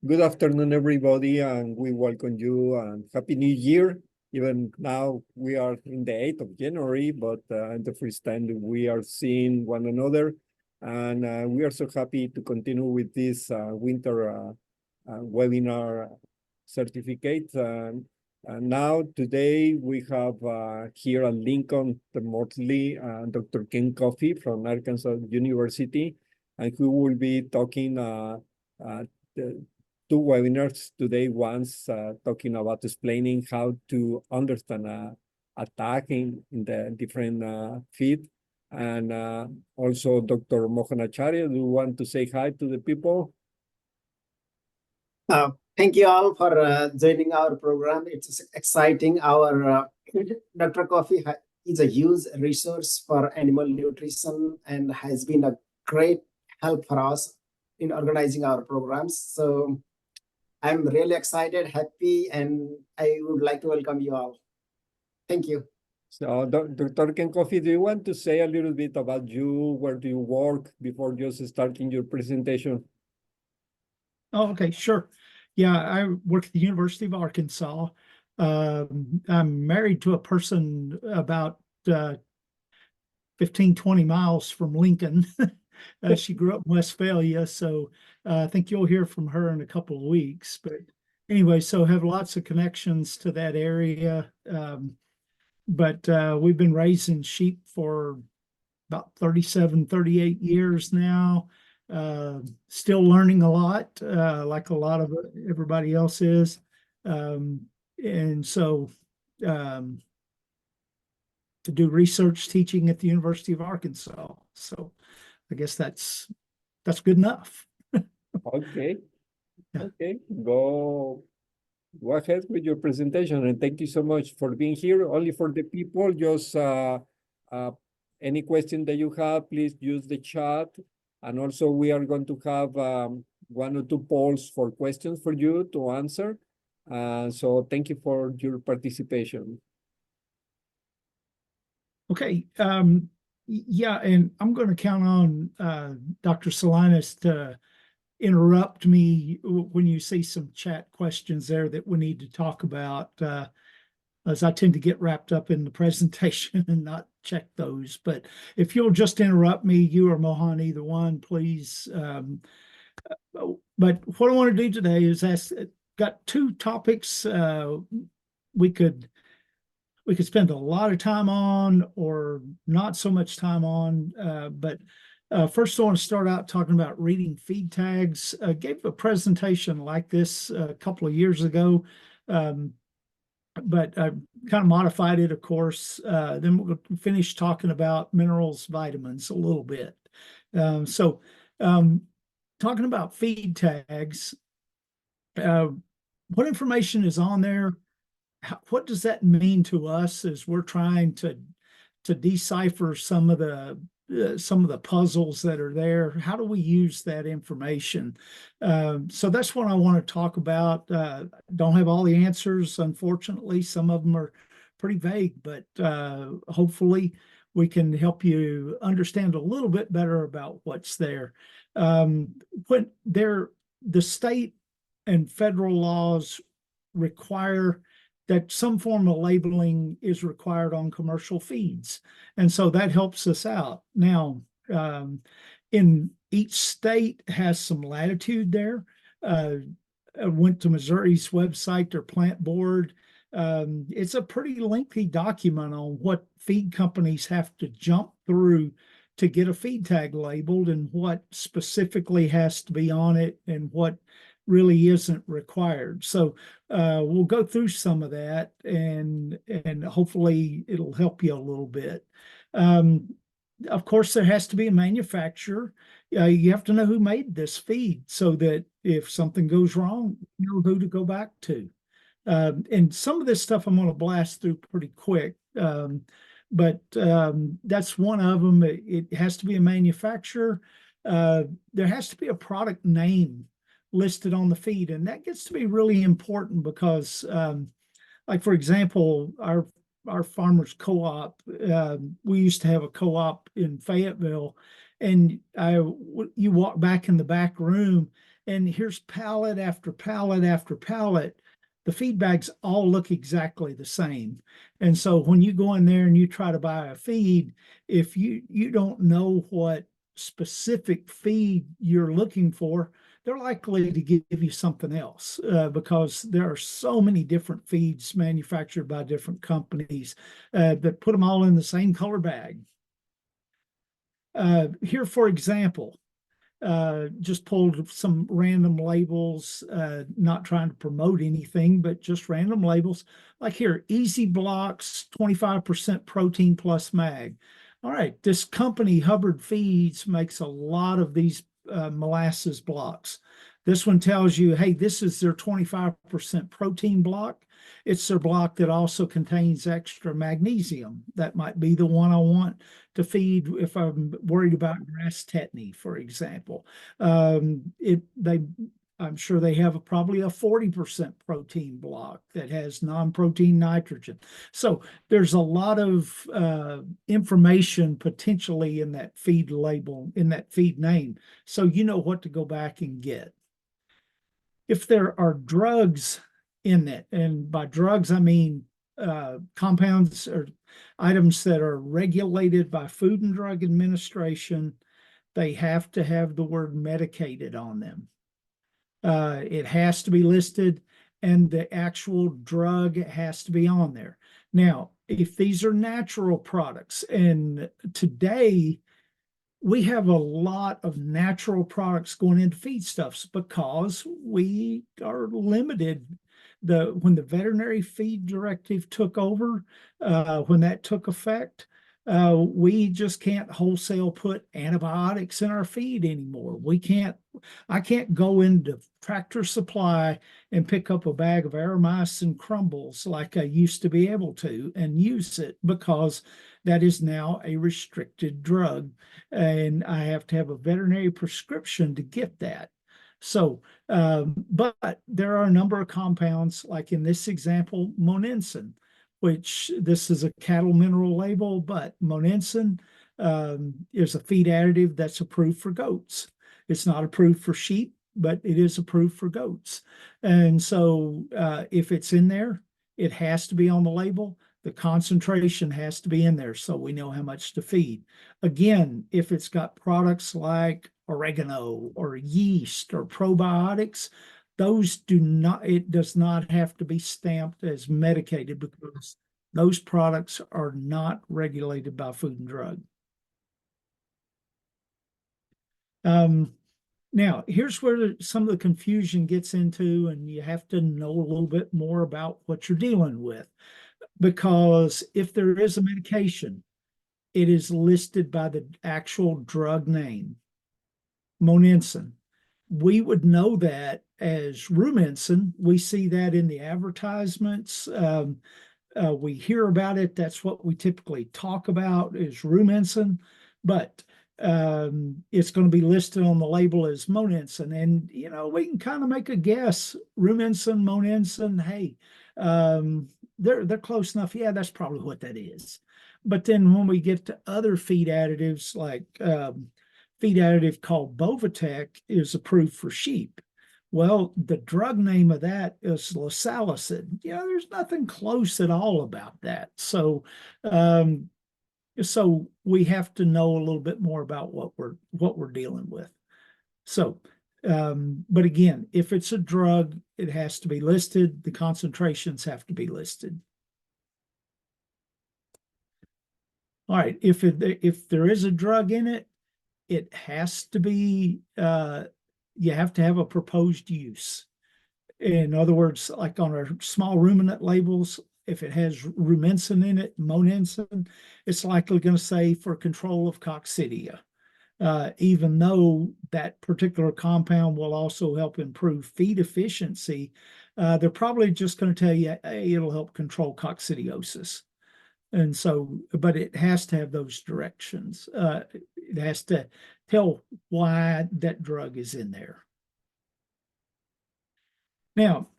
Good afternoon, everybody, and we welcome you and Happy New Year. Even now, we are in the 8th of January, but the first time that we are seeing one another. And we are so happy to continue with this winter webinar certificate. And now, today, we have here at Lincoln, remotely, Dr. Ken Coffey from Arkansas University, and who will be talking the, two webinars today. One's talking about explaining how to understand attacking in the different feed. And also Dr. Mohanacharya, do you want to say hi to the people? Thank you all for joining our program. It's exciting. Our Dr. Coffey is a huge resource for animal nutrition and has been a great help for us in organizing our programs. So I'm really excited, happy, and I would like to welcome you all. Thank you. So, Dr. Ken Coffey, do you want to say a little bit about you? Where do you work before just starting your presentation? Oh, okay, sure. Yeah, I work at the University of Arkansas. I'm married to a person about 15, 20 miles from Lincoln. She grew up in Westphalia, so I think you'll hear from her in a couple of weeks. But anyway, so have lots of connections to that area. But we've been raising sheep for about 37, 38 years now. Still learning a lot, like a lot of everybody else is. And so to do research teaching at the University of Arkansas. So I guess that's good enough. Okay. Okay, go ahead with your presentation, and thank you so much for being here. Only for the people, just any question that you have, please use the chat. And also we are going to have one or two polls for questions for you to answer. So thank you for your participation. Okay. Yeah, and I'm going to count on Dr. Salinas to interrupt me when you see some chat questions there that we need to talk about, as I tend to get wrapped up in the presentation and not check those. But if you'll just interrupt me, you or Mohan, either one, please. But what I want to do today is got two topics we could spend a lot of time on or not so much time on. But first I want to start out talking about reading feed tags. I gave a presentation like this a couple of years ago, but I kind of modified it, of course. Then we'll finish talking about minerals, vitamins a little bit. Talking about feed tags, what information is on there? What does that mean to us as we're trying to decipher some of the puzzles that are there? How do we use that information? So that's what I want to talk about. Don't have all the answers, unfortunately. Some of them are pretty vague, but hopefully we can help you understand a little bit better about what's there. The state and federal laws require that some form of labeling is required on commercial feeds. And so that helps us out. Now, in each state has some latitude there. I went to Missouri's website, their plant board. It's a pretty lengthy document on what feed companies have to jump through to get a feed tag labeled and what specifically has to be on it and what really isn't required. So we'll go through some of that and hopefully it'll help you a little bit. Of course, there has to be a manufacturer. You have to know who made this feed so that if something goes wrong, you know who to go back to. And some of this stuff I'm going to blast through pretty quick. But that's one of them. It has to be a manufacturer. There has to be a product name listed on the feed, and that gets to be really important because, like for example, our farmers co-op, we used to have a co-op in Fayetteville, and you walk back in the back room and here's pallet after pallet after pallet. The feed bags all look exactly the same. And so when you go in there and you try to buy a feed, if you don't know what specific feed you're looking for, they're likely to give you something else because there are so many different feeds manufactured by different companies that put them all in the same color bag. Here, for example, just pulled some random labels, not trying to promote anything, but just random labels. Like here, Easy Blocks, 25% protein plus mag. All right, this company, Hubbard Feeds, makes a lot of these molasses blocks. This one tells you, hey, this is their 25% protein block. It's their block that also contains extra magnesium. That might be the one I want to feed if I'm worried about grass tetany, for example. I'm sure they have probably a 40% protein block that has non-protein nitrogen. So there's a lot of information potentially in that feed label, in that feed name. So you know what to go back and get. If there are drugs in it, and by drugs, I mean compounds or items that are regulated by Food and Drug Administration, they have to have the word medicated on them. It has to be listed, and the actual drug has to be on there. Now, if these are natural products, and today we have a lot of natural products going into feedstuffs because we are limited. When the veterinary feed directive took over, when that took effect, we just can't wholesale put antibiotics in our feed anymore. I can't go into Tractor Supply and pick up a bag of Aramycin crumbles like I used to be able to and use it because that is now a restricted drug, and I have to have a veterinary prescription to get that. So, but there are a number of compounds, like in this example, monensin, which this is a cattle mineral label, but monensin is a feed additive that's approved for goats. It's not approved for sheep, but it is approved for goats. And so if it's in there, it has to be on the label. The concentration has to be in there so we know how much to feed. Again, if it's got products like oregano or yeast or probiotics, it does not have to be stamped as medicated because those products are not regulated by Food and Drug. Now, here's where some of the confusion gets into, and you have to know a little bit more about what you're dealing with. Because if there is a medication, it is listed by the actual drug name, monensin. We would know that as rumensin. We see that in the advertisements. We hear about it. That's what we typically talk about is rumensin, but it's going to be listed on the label as monensin. And, we can kind of make a guess, rumensin, monensin, hey, they're close enough. Yeah, that's probably what that is. But then when we get to other feed additives, like feed additive called Bovatec is approved for sheep. Well, the drug name of that is lasalicid. There's nothing close at all about that. So, so we have to know a little bit more about what we're dealing with. So, but again, if it's a drug, it has to be listed. The concentrations have to be listed. All right, if there is a drug in it, it has to be, you have to have a proposed use. In other words, like on our small ruminant labels, if it has rumensin in it, monensin, it's likely going to say for control of coccidia. Even though that particular compound will also help improve feed efficiency, they're probably just going to tell you, hey, it'll help control coccidiosis. And so, but it has to have those directions. It has to tell why that drug is in there. Now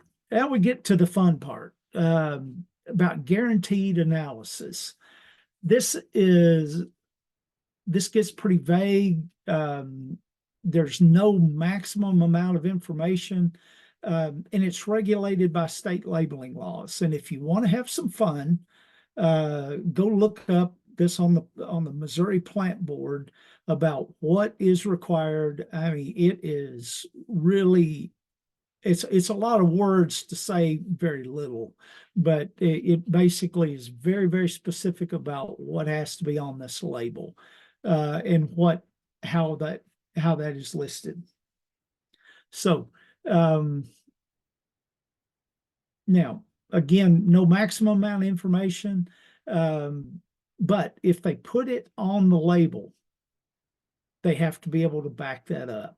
we get to the fun part about guaranteed analysis. This gets pretty vague. there's no maximum amount of information, and it's regulated by state labeling laws. And if you want to have some fun, go look up this on the Missouri Plant Board about what is required. I mean, it is really, it's a lot of words to say very little, but it basically is very, very specific about what has to be on this label, and how that is listed. So now, again, no maximum amount of information, but if they put it on the label, they have to be able to back that up.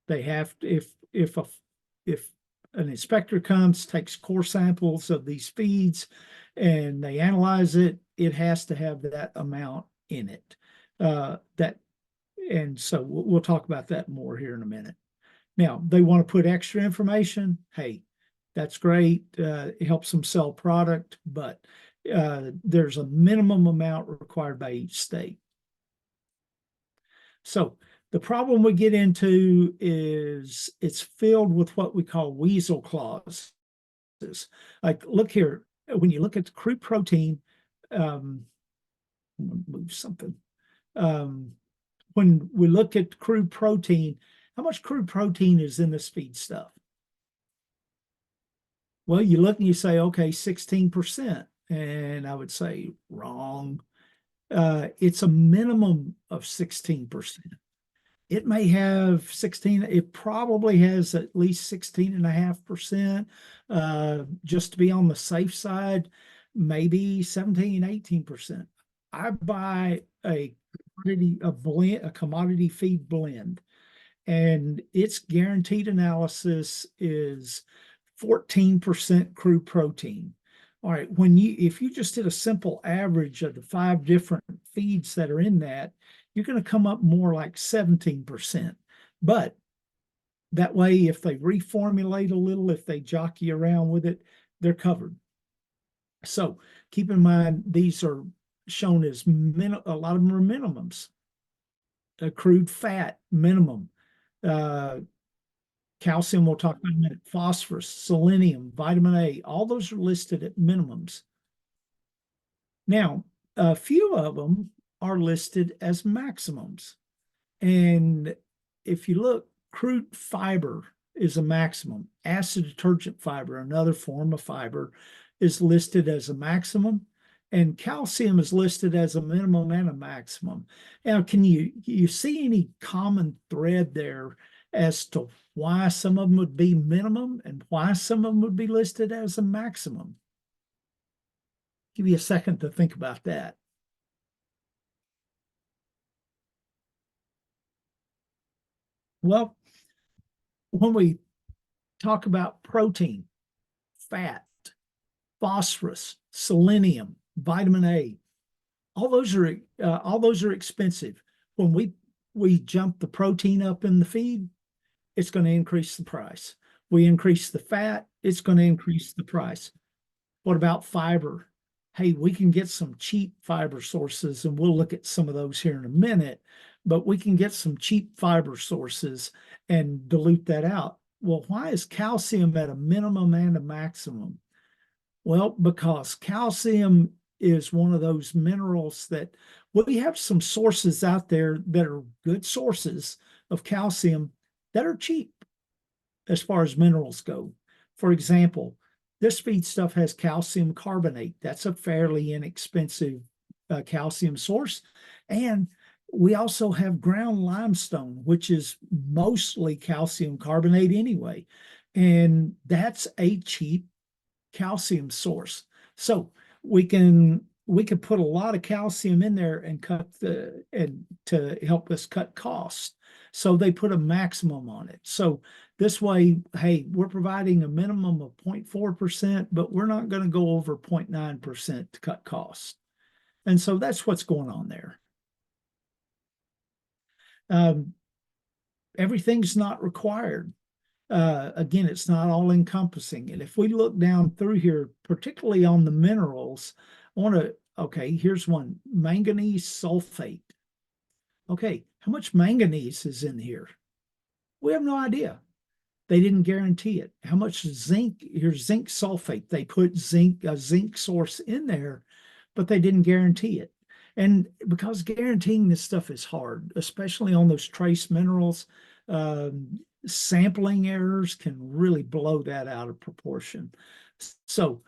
They have to, if an inspector comes, takes core samples of these feeds, and they analyze it, it has to have that amount in it. And so we'll talk about that more here in a minute. Now, they want to put extra information. Hey, that's great. It helps them sell product, but there's a minimum amount required by each state. So the problem we get into is it's filled with what we call weasel clauses. Like, look here, when you look at the crude protein, I'm gonna move something. When we look at crude protein, how much crude protein is in this feed stuff? Well, you look and you say, okay, 16%. And I would say wrong. It's a minimum of 16%. It may have 16, it probably has at least 16.5%, just to be on the safe side, maybe 17, 18%. I buy a commodity feed blend, and its guaranteed analysis is 14% crude protein. All right, if you just did a simple average of the 5 different feeds that are in that, you're going to come up more like 17%. But that way, if they reformulate a little, if they jockey around with it, they're covered. So keep in mind, these are shown as a lot of them are minimums. Crude fat, minimum. Calcium, we'll talk about in a minute. Phosphorus, selenium, vitamin A, all those are listed at minimums. Now, a few of them are listed as maximums. And if you look, crude fiber is a maximum. Acid detergent fiber, another form of fiber, is listed as a maximum. And calcium is listed as a minimum and a maximum. Now, can you see any common thread there as to why some of them would be minimum and why some of them would be listed as a maximum? Give you a second to think about that. Well, when we talk about protein, fat, phosphorus, selenium, vitamin A, all those are expensive. When we jump the protein up in the feed, it's going to increase the price. We increase the fat, it's going to increase the price. What about fiber? Hey, we can get some cheap fiber sources, and we'll look at some of those here in a minute, but we can get some cheap fiber sources and dilute that out. Well, why is calcium at a minimum and a maximum? Well, because calcium is one of those minerals that we have some sources out there that are good sources of calcium that are cheap as far as minerals go. For example, this feed stuff has calcium carbonate. That's a fairly inexpensive calcium source. And we also have ground limestone, which is mostly calcium carbonate anyway. And that's a cheap calcium source. So we can put a lot of calcium in there and to help us cut costs. So they put a maximum on it. So this way, hey, we're providing a minimum of 0.4%, but we're not going to go over 0.9% to cut costs. And so that's what's going on there. Everything's not required. Again, it's not all encompassing. And if we look down through here, particularly on the minerals, okay, here's one, manganese sulfate. Okay, how much manganese is in here? We have no idea. They didn't guarantee it. How much zinc? Here's zinc sulfate. They put a zinc source in there, but they didn't guarantee it. And because guaranteeing this stuff is hard, especially on those trace minerals, sampling errors can really blow that out of proportion. So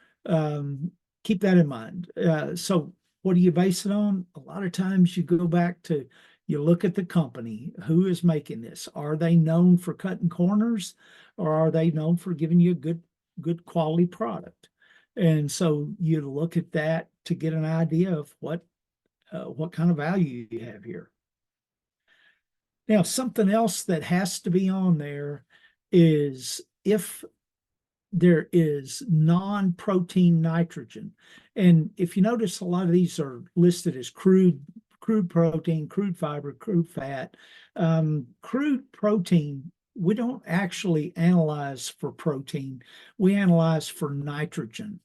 keep that in mind. So what do you base it on? A lot of times you go back to, you look at the company, who is making this? Are they known for cutting corners, or are they known for giving you a good quality product? And so you look at that to get an idea of what kind of value you have here. Now, something else that has to be on there is if there is non-protein nitrogen. And if you notice, a lot of these are listed as crude protein, crude fiber, crude fat. Crude protein, we don't actually analyze for protein. We analyze for nitrogen.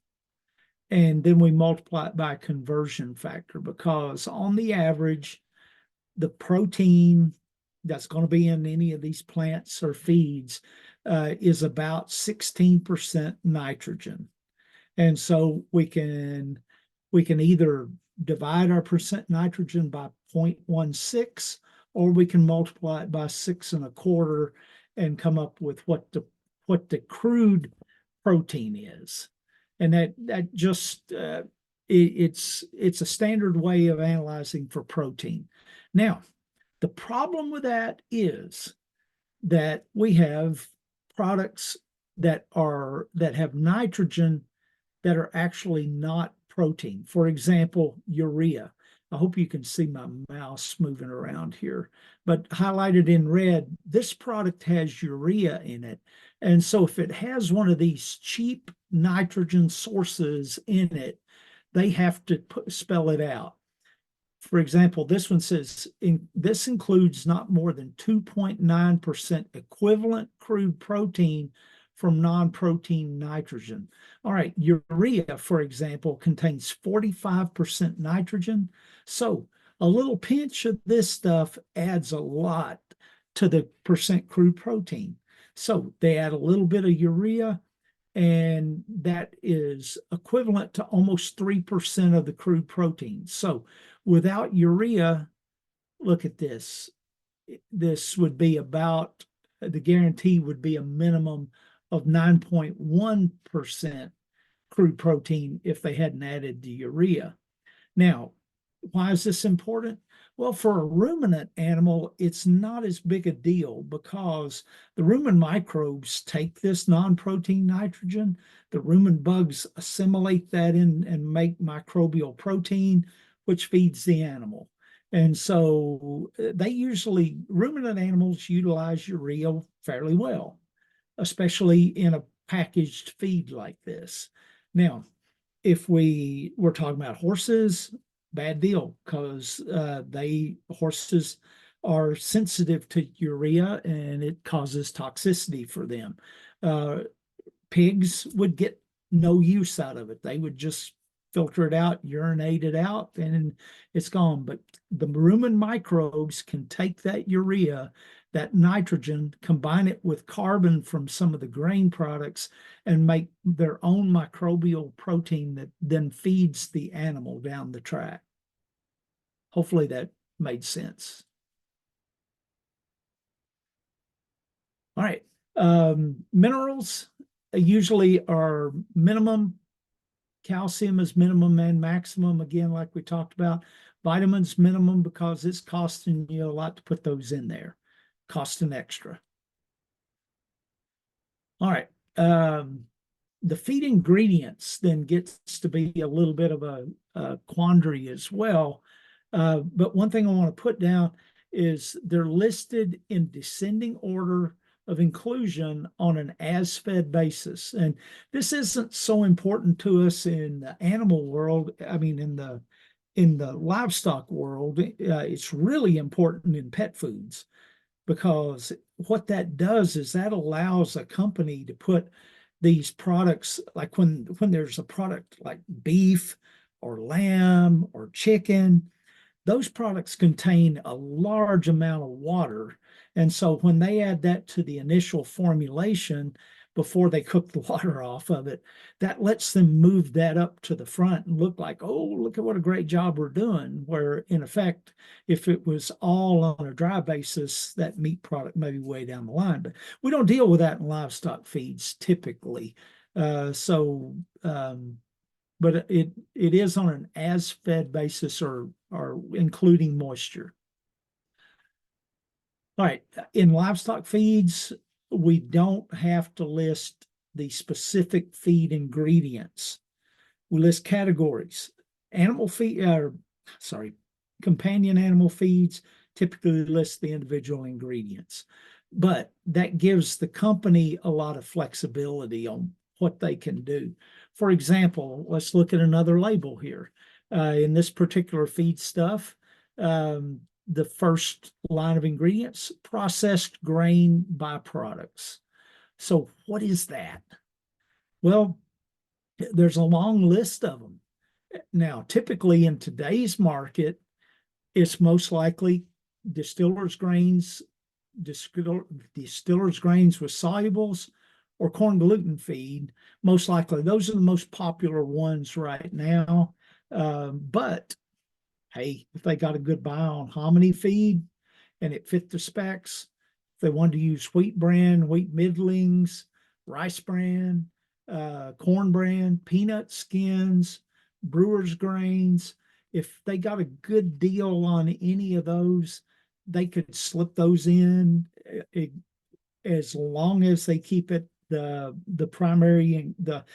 And then we multiply it by a conversion factor, because on the average, the protein that's going to be in any of these plants or feeds is about 16% nitrogen. And so we can either divide our percent nitrogen by 0.16, or we can multiply it by 6 1/4 and come up with what the crude protein is. And that just it's a standard way of analyzing for protein. Now, the problem with that is that we have products that have nitrogen that are actually not protein. For example, urea. I hope you can see my mouse moving around here, but highlighted in red, this product has urea in it. And so if it has one of these cheap nitrogen sources in it, they have to spell it out. For example, this one says, this includes not more than 2.9% equivalent crude protein from non-protein nitrogen. All right, urea, for example, contains 45% nitrogen. So a little pinch of this stuff adds a lot to the percent crude protein. So they add a little bit of urea, and that is equivalent to almost 3% of the crude protein. So without urea, look at this. This would be about, the guarantee would be a minimum of 9.1% crude protein if they hadn't added the urea. Now, why is this important? Well, for a ruminant animal, it's not as big a deal, because the rumen microbes take this non-protein nitrogen. The rumen bugs assimilate that in and make microbial protein, which feeds the animal. And so ruminant animals utilize urea fairly well, especially in a packaged feed like this. Now, if we were talking about horses, bad deal, because horses are sensitive to urea and it causes toxicity for them. Pigs would get no use out of it. They would just filter it out, urinate it out, and it's gone. But the rumen microbes can take that urea, that nitrogen, combine it with carbon from some of the grain products, and make their own microbial protein that then feeds the animal down the track. Hopefully that made sense. All right. Minerals usually are minimum. Calcium is minimum and maximum, again, like we talked about. Vitamins minimum, because it's costing you a lot to put those in there, costing extra. All right. The feed ingredients then gets to be a little bit of a quandary as well. But one thing I want to put down is they're listed in descending order of inclusion on an as-fed basis. And this isn't so important to us in the animal world. I mean, in the livestock world, it's really important in pet foods, because what that does is that allows a company to put these products, like when there's a product like beef or lamb or chicken, those products contain a large amount of water, And so when they add that to the initial formulation before they cook the water off of it, that lets them move that up to the front and look like, oh, look at what a great job we're doing. Where in effect, if it was all on a dry basis, that meat product may be way down the line. But we don't deal with that in livestock feeds typically. But it is on an as fed basis or including moisture. All right, in livestock feeds, we don't have to list the specific feed ingredients. We list categories. Animal feed, companion animal feeds typically list the individual ingredients, but that gives the company a lot of flexibility on what they can do. For example, let's look at another label here. In this particular feed stuff, the first line of ingredients, processed grain byproducts. So what is that? Well, there's a long list of them. Now, typically in today's market, it's most likely distillers grains with solubles, or corn gluten feed. Most likely, those are the most popular ones right now. But hey, if they got a good buy on hominy feed and it fit the specs, if they wanted to use wheat bran, wheat middlings, rice bran, corn bran, peanut skins, brewer's grains, if they got a good deal on any of those, they could slip those in as long as they keep it the primary and the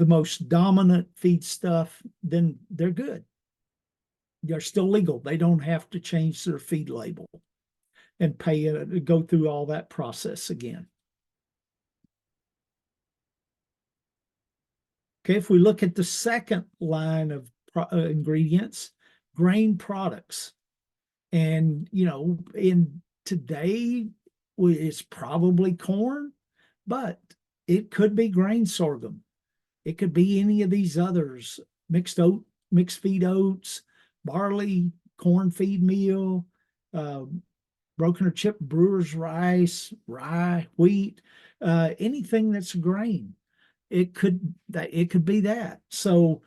most dominant feed stuff, then they're good. They're still legal. They don't have to change their feed label and go through all that process again. Okay, if we look at the second line of ingredients, grain products. And, in today, it's probably corn, but it could be grain sorghum. It could be any of these others, mixed feed oats, barley, corn feed meal, broken or chipped brewer's rice, rye, wheat, anything that's a grain. It could be that. So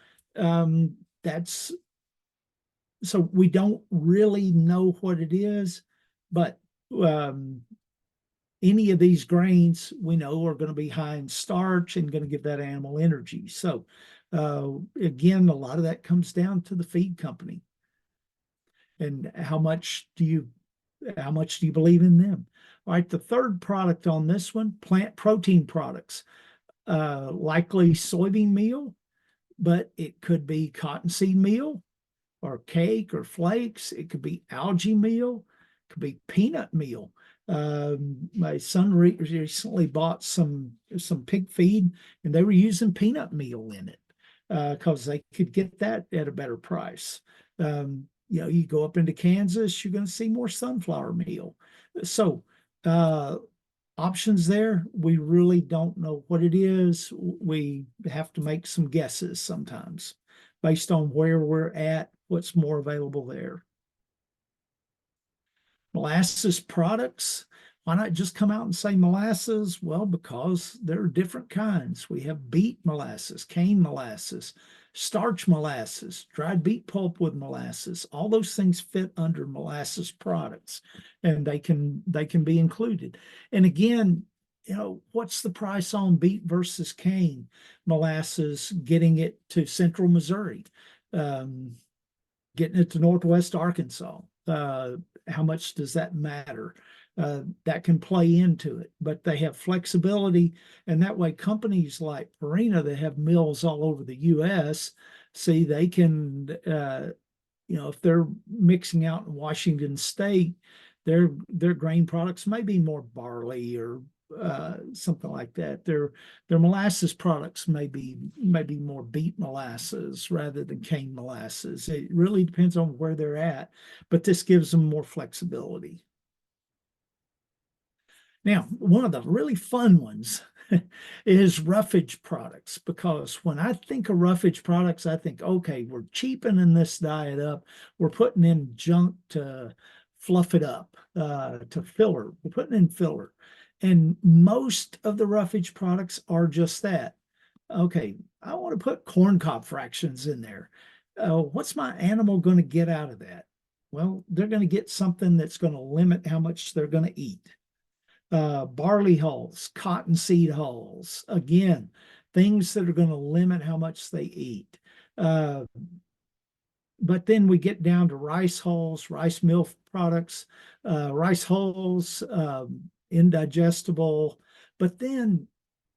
so we don't really know what it is, but any of these grains we know are going to be high in starch and going to give that animal energy. So again, a lot of that comes down to the feed company and how much do you believe in them? All right, the third product on this one, plant protein products, likely soybean meal, but it could be cottonseed meal or cake or flakes. It could be algae meal, it could be peanut meal. My son recently bought some pig feed and they were using peanut meal in it because they could get that at a better price. You go up into Kansas, you're going to see more sunflower meal. So options there, we really don't know what it is. We have to make some guesses sometimes based on where we're at, what's more available there. Molasses products, why not just come out and say molasses? Well, because there are different kinds. We have beet molasses, cane molasses, starch molasses, dried beet pulp with molasses. All those things fit under molasses products, and they can be included. And again, what's the price on beet versus cane molasses, getting it to central Missouri, getting it to northwest Arkansas? How much does that matter? That can play into it, but they have flexibility, and that way companies like Purina that have mills all over the U.S. see they can, if they're mixing out in Washington State, their grain products may be more barley or something like that. Their molasses products may be more beet molasses rather than cane molasses. It really depends on where they're at, but this gives them more flexibility. Now, one of the really fun ones is roughage products, because when I think of roughage products, I think, okay, we're cheapening this diet up. We're putting in junk to fluff it up to filler. We're putting in filler. And most of the roughage products are just that. Okay, I want to put corn cob fractions in there. What's my animal going to get out of that? Well, they're going to get something that's going to limit how much they're going to eat. Barley hulls, cottonseed hulls, again, things that are going to limit how much they eat. But then we get down to rice hulls, rice meal products, rice hulls, indigestible. But then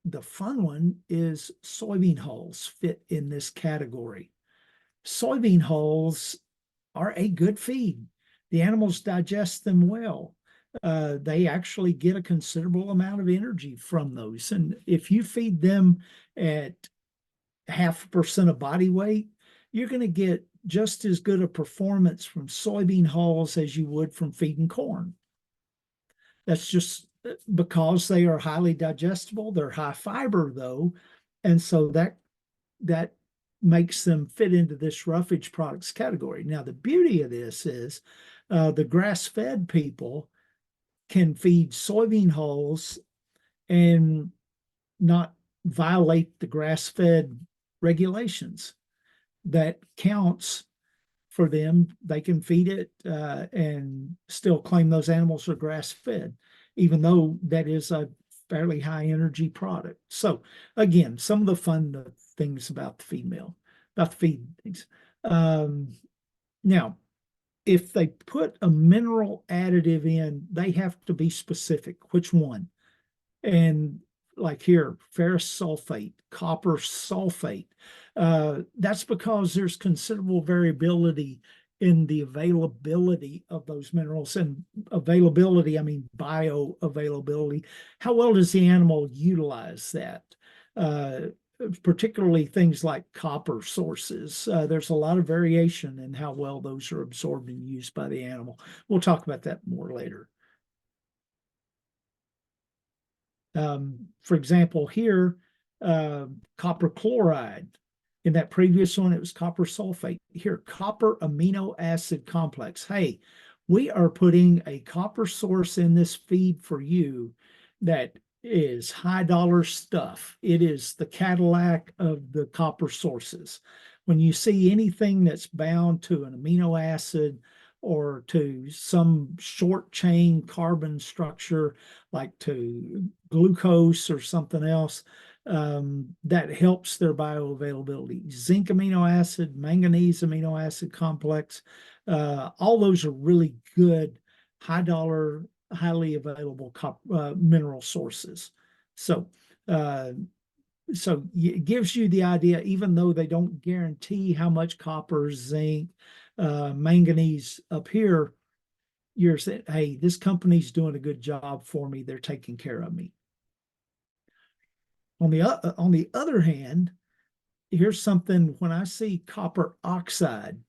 the fun one is soybean hulls fit in this category. Soybean hulls are a good feed. The animals digest them well. They actually get a considerable amount of energy from those. And if you feed them at 0.5% of body weight, you're going to get just as good a performance from soybean hulls as you would from feeding corn. That's just because they are highly digestible. They're high fiber though. And so that makes them fit into this roughage products category. Now, the beauty of this is the grass-fed people can feed soybean hulls and not violate the grass-fed regulations. That counts for them. They can feed it and still claim those animals are grass-fed, even though that is a fairly high energy product. So again, some of the fun things about the feed things. Now, if they put a mineral additive in, they have to be specific. Which one? And like here, ferrous sulfate, copper sulfate. That's because there's considerable variability in the availability of those minerals. And availability, I mean bioavailability. How well does the animal utilize that? Particularly things like copper sources. There's a lot of variation in how well those are absorbed and used by the animal. We'll talk about that more later. For example, here, copper chloride. In that previous one, it was copper sulfate. Here, copper amino acid complex. Hey, we are putting a copper source in this feed for you that is high dollar stuff. It is the Cadillac of the copper sources. When you see anything that's bound to an amino acid or to some short chain carbon structure, like to glucose or something else, that helps their bioavailability. Zinc amino acid, manganese amino acid complex, all those are really good, high dollar, highly available mineral sources. So it gives you the idea, even though they don't guarantee how much copper, zinc, manganese up here, you're saying, hey, this company's doing a good job for me. They're taking care of me. On the other hand, here's something. When I see copper oxide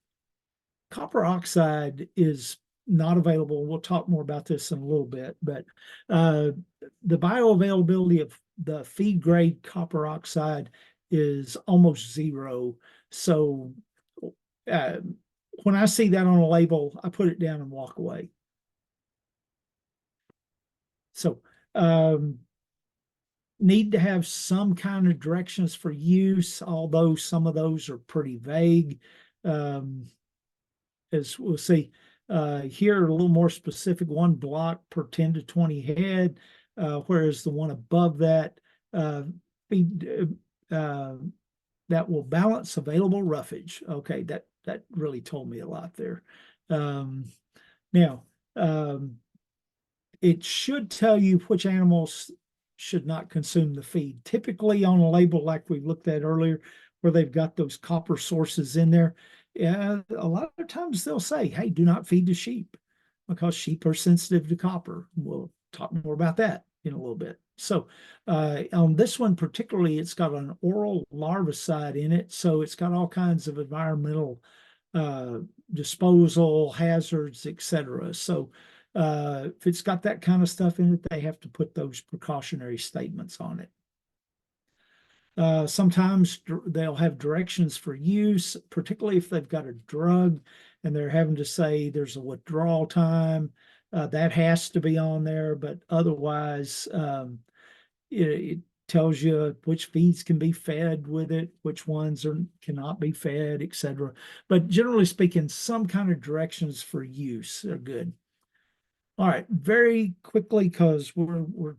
is not available. We'll talk more about this in a little bit, but the bioavailability of the feed grade copper oxide is almost zero. So when I see that on a label, I put it down and walk away. So need to have some kind of directions for use, although some of those are pretty vague. As we'll see here, a little more specific, 1 block per 10 to 20 head, whereas the one above that, that will balance available roughage. Okay, that really told me a lot there. Now, it should tell you which animals should not consume the feed. Typically on a label like we looked at earlier, where they've got those copper sources in there, a lot of times they'll say, hey, do not feed the sheep, because sheep are sensitive to copper. We'll talk more about that in a little bit. So on this one particularly, it's got an oral larvicide in it, so it's got all kinds of environmental disposal hazards, etc. So if it's got that kind of stuff in it, they have to put those precautionary statements on it. Sometimes they'll have directions for use, particularly if they've got a drug and they're having to say there's a withdrawal time. That has to be on there, but otherwise, it tells you which feeds can be fed with it, which ones cannot be fed, etc. But generally speaking, some kind of directions for use are good. All right, very quickly, because we're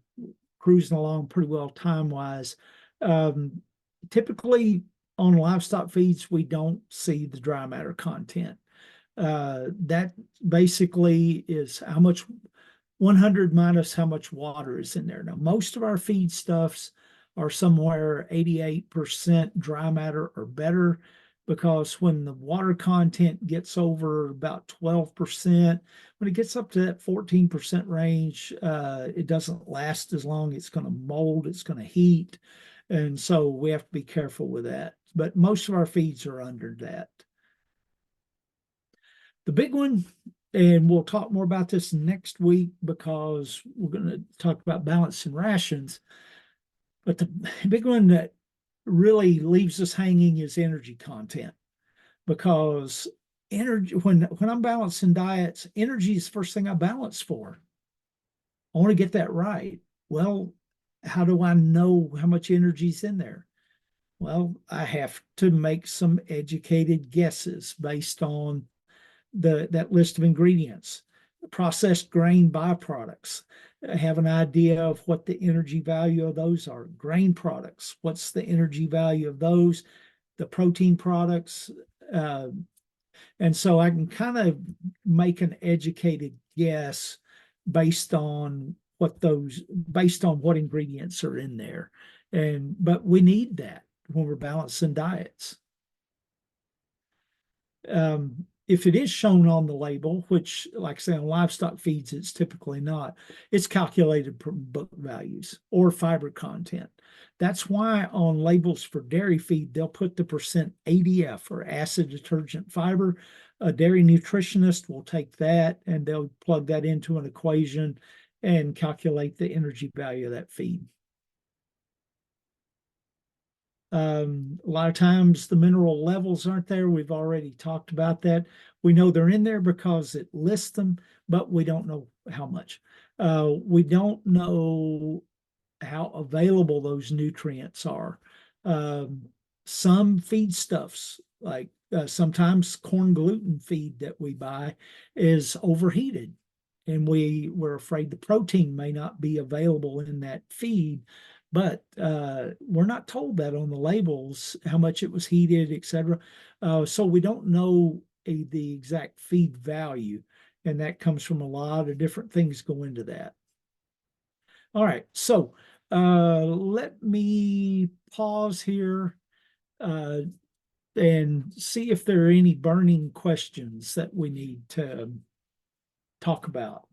cruising along pretty well time-wise. Typically on livestock feeds, we don't see the dry matter content. That basically is how much 100 minus how much water is in there. Now, most of our feedstuffs are somewhere 88% dry matter or better, because when the water content gets over about 12%, when it gets up to that 14% range, it doesn't last as long. It's going to mold, it's going to heat. And so we have to be careful with that. But most of our feeds are under that. The big one, and we'll talk more about this next week because we're going to talk about balancing rations. But the big one that really leaves us hanging is energy content, because energy, when I'm balancing diets, energy is the first thing I balance for. I want to get that right. Well, how do I know how much energy is in there? Well, I have to make some educated guesses based on that list of ingredients. Processed grain byproducts, I have an idea of what the energy value of those are. Grain products, what's the energy value of those? The protein products, and so I can kind of make an educated guess based on what ingredients are in there. But we need that when we're balancing diets. If it is shown on the label, which, like I say, on livestock feeds, it's typically not, it's calculated per book values or fiber content. That's why on labels for dairy feed, they'll put the percent ADF, or acid detergent fiber. A dairy nutritionist will take that and they'll plug that into an equation and calculate the energy value of that feed. A lot of times the mineral levels aren't there. We've already talked about that. We know they're in there because it lists them, but we don't know how much. We don't know how available those nutrients are. Some feedstuffs, like sometimes corn gluten feed that we buy, is overheated, and we're afraid the protein may not be available in that feed. But we're not told that on the labels, how much it was heated, etc. So we don't know the exact feed value, and that comes from a lot of different things go into that. All right, so let me pause here and see if there are any burning questions that we need to talk about.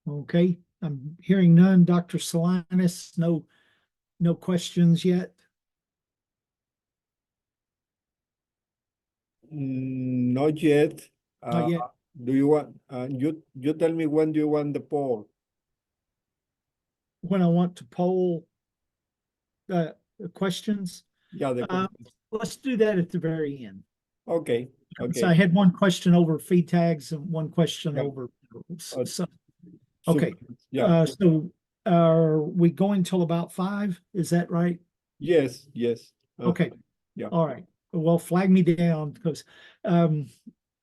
Okay, I'm hearing none. Dr. Salinas, no questions yet? Not yet. Not yet. Do you want, you tell me when do you want the poll? When I want to poll the questions? Yeah, Let's do that at the very end. okay, So I had one question over feed tags and one question Yeah. over minerals. So, Okay. yeah. So are we going till about 5? Is that right? Yes. Okay. Yeah. All right. Well, flag me down because, all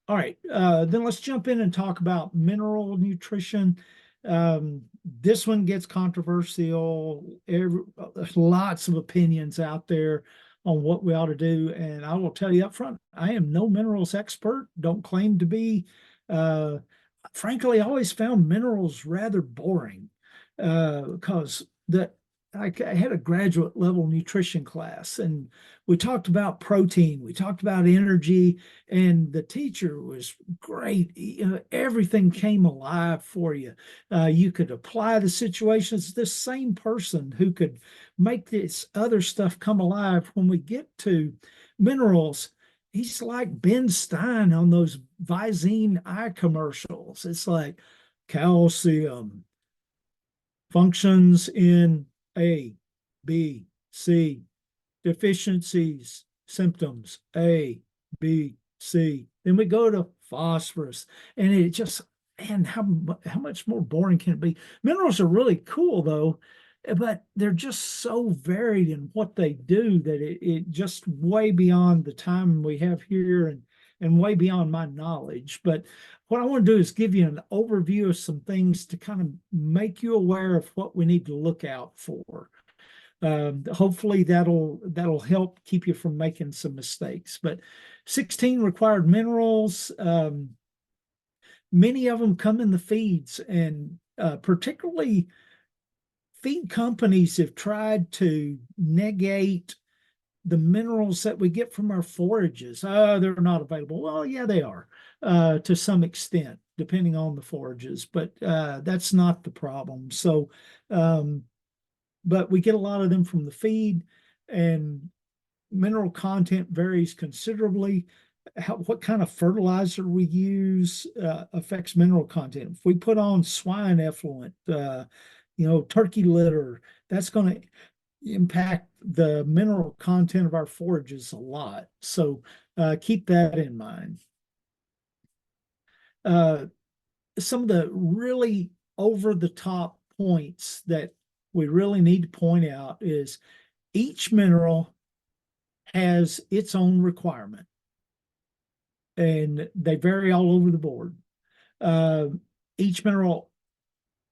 right. Then let's jump in and talk about mineral nutrition. This one gets controversial. There's lots of opinions out there on what we ought to do. And I will tell you up front, I am no minerals expert, don't claim to be. Frankly, I always found minerals rather boring because I had a graduate level nutrition class, and we talked about protein, we talked about energy, and the teacher was great. Everything came alive for you. You could apply the situations. This same person who could make this other stuff come alive. When we get to minerals, he's like Ben Stein on those Visine eye commercials. It's like calcium, Functions in A, B, C. Deficiencies, symptoms, A, B, C. Then we go to phosphorus, and it just, man, how much more boring can it be? Minerals are really cool though, but they're just so varied in what they do that it just way beyond the time we have here and way beyond my knowledge. But what I want to do is give you an overview of some things to kind of make you aware of what we need to look out for. Hopefully that'll help keep you from making some mistakes. But 16 required minerals, many of them come in the feeds, and particularly feed companies have tried to negate the minerals that we get from our forages. They're not available. Well, yeah, they are to some extent, depending on the forages, but that's not the problem. So, but we get a lot of them from the feed, and mineral content varies considerably. What kind of fertilizer we use affects mineral content. If we put on swine effluent, turkey litter, that's going to impact the mineral content of our forages a lot. So keep that in mind. Some of the really over-the-top points that we really need to point out is each mineral has its own requirement, and they vary all over the board. Each mineral,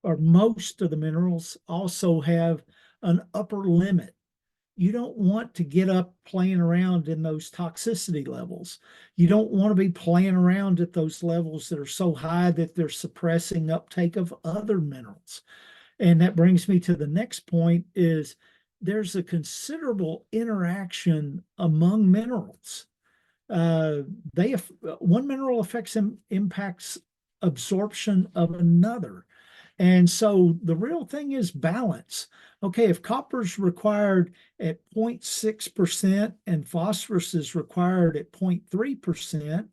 or most of the minerals, also have an upper limit. You don't want to get up playing around in those toxicity levels. You don't want to be playing around at those levels that are so high that they're suppressing uptake of other minerals. And that brings me to the next point, is there's a considerable interaction among minerals. One mineral impacts absorption of another. And so the real thing is balance. Okay, if copper is required at 0.6% and phosphorus is required at 0.3%,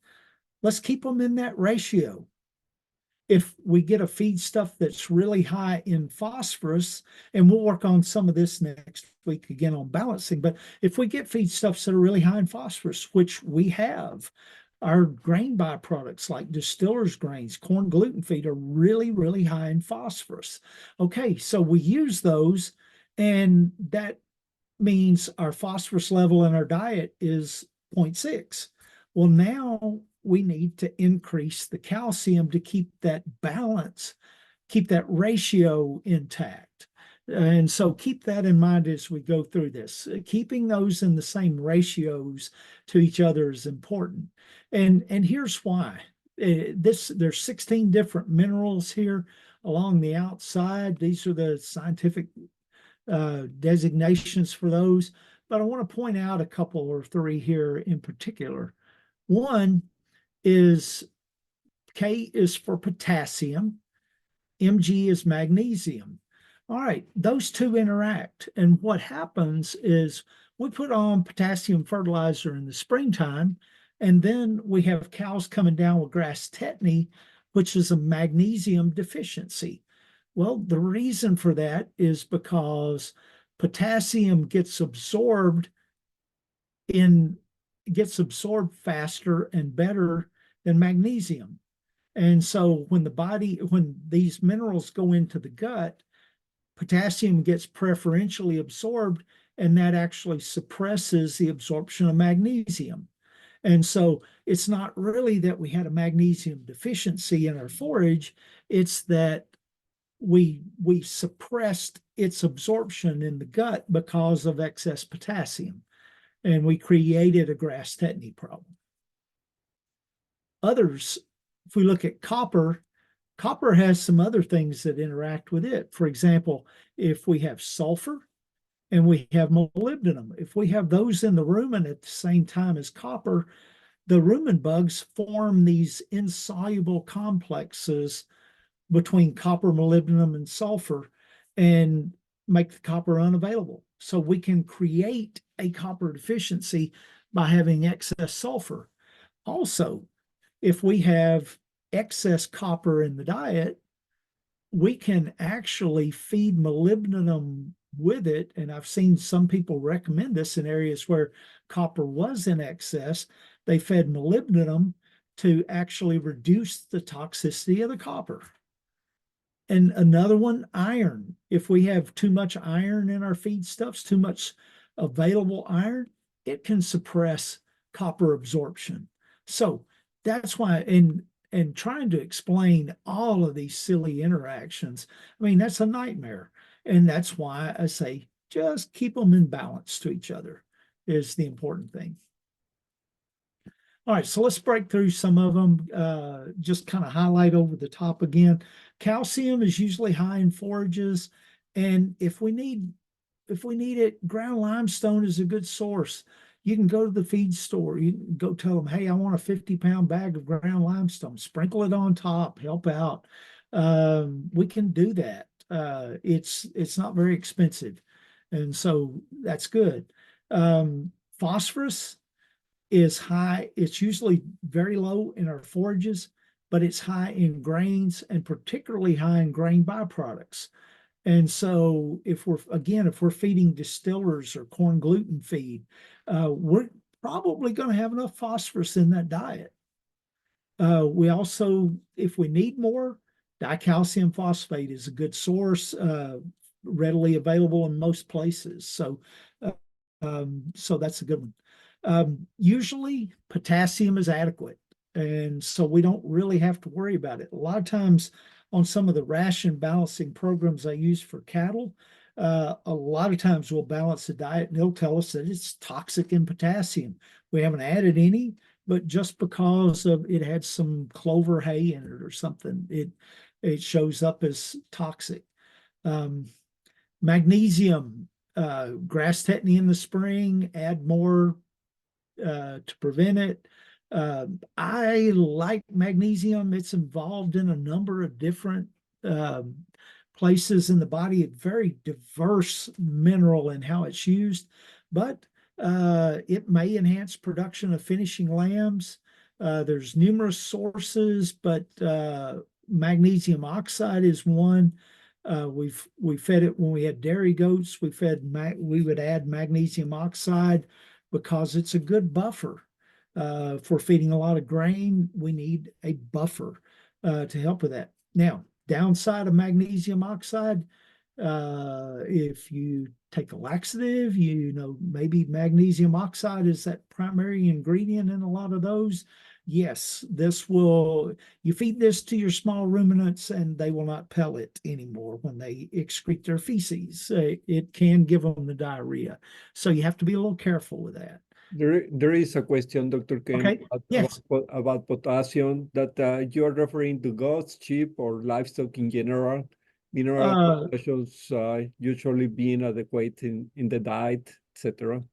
let's keep them in that ratio. If we get a feedstuff that's really high in phosphorus, and we'll work on some of this next week again on balancing, but if we get feedstuffs that are really high in phosphorus, which we have, our grain byproducts like distillers grains, corn gluten feed are really, really high in phosphorus. Okay, so we use those, and that means our phosphorus level in our diet is 0.6. Well, now we need to increase the calcium to keep that balance, keep that ratio intact. And so keep that in mind as we go through this. Keeping those in the same ratios to each other is important. And here's why. There's 16 different minerals here along the outside. These are the scientific designations for those. But I want to point out a couple or three here in particular. One is K is for potassium, Mg is magnesium. All right, those two interact. And what happens is we put on potassium fertilizer in the springtime, and then we have cows coming down with grass tetany, which is a magnesium deficiency. Well, the reason for that is because potassium gets absorbed faster and better than magnesium. And so when these minerals go into the gut, potassium gets preferentially absorbed, and that actually suppresses the absorption of magnesium. And so it's not really that we had a magnesium deficiency in our forage, it's that we suppressed its absorption in the gut because of excess potassium, and we created a grass tetany problem. Others, if we look at copper has some other things that interact with it. For example, if we have sulfur and we have molybdenum, if we have those in the rumen at the same time as copper, the rumen bugs form these insoluble complexes between copper, molybdenum, and sulfur and make the copper unavailable. So we can create a copper deficiency by having excess sulfur. Also, if we have excess copper in the diet, we can actually feed molybdenum with it. And I've seen some people recommend this in areas where copper was in excess. They fed molybdenum to actually reduce the toxicity of the copper. And another one, iron. If we have too much iron in our feedstuffs, too much available iron, it can suppress copper absorption. So that's why, and trying to explain all of these silly interactions, I mean, that's a nightmare. And that's why I say just keep them in balance to each other is the important thing. All right, so let's break through some of them, just kind of highlight over the top again. Calcium is usually high in forages, and if we need it, ground limestone is a good source. You can go to the feed store, you can go tell them, hey, I want a 50-pound bag of ground limestone, sprinkle it on top, help out. We can do that. It's not very expensive, and so that's good. Phosphorus is high. It's usually very low in our forages, but it's high in grains and particularly high in grain byproducts. And so if we're feeding distillers or corn gluten feed, we're probably going to have enough phosphorus in that diet. We also, if we need more, dicalcium phosphate is a good source, readily available in most places. So that's a good one. Usually potassium is adequate, and so we don't really have to worry about it. A lot of times on some of the ration balancing programs I use for cattle, a lot of times we'll balance the diet and they'll tell us that it's toxic in potassium. We haven't added any, but just because of it had some clover hay in it or something, it shows up as toxic. Magnesium, grass tetany in the spring, add more to prevent it. I like magnesium. It's involved in a number of different places in the body, a very diverse mineral in how it's used, but it may enhance production of finishing lambs. There's numerous sources, but magnesium oxide is one. We fed it when we had dairy goats. We would add magnesium oxide because it's a good buffer. For feeding a lot of grain, we need a buffer to help with that. Now, downside of magnesium oxide, if you take a laxative, maybe magnesium oxide is that primary ingredient in a lot of those. Yes, you feed this to your small ruminants and they will not pellet anymore when they excrete their feces. It can give them the diarrhea. So you have to be a little careful with that. There is a question, Dr. Ken, Okay. Yes. about potassium that you're referring to goats, sheep, or livestock in general. Mineral potassium usually being adequate in the diet, etc.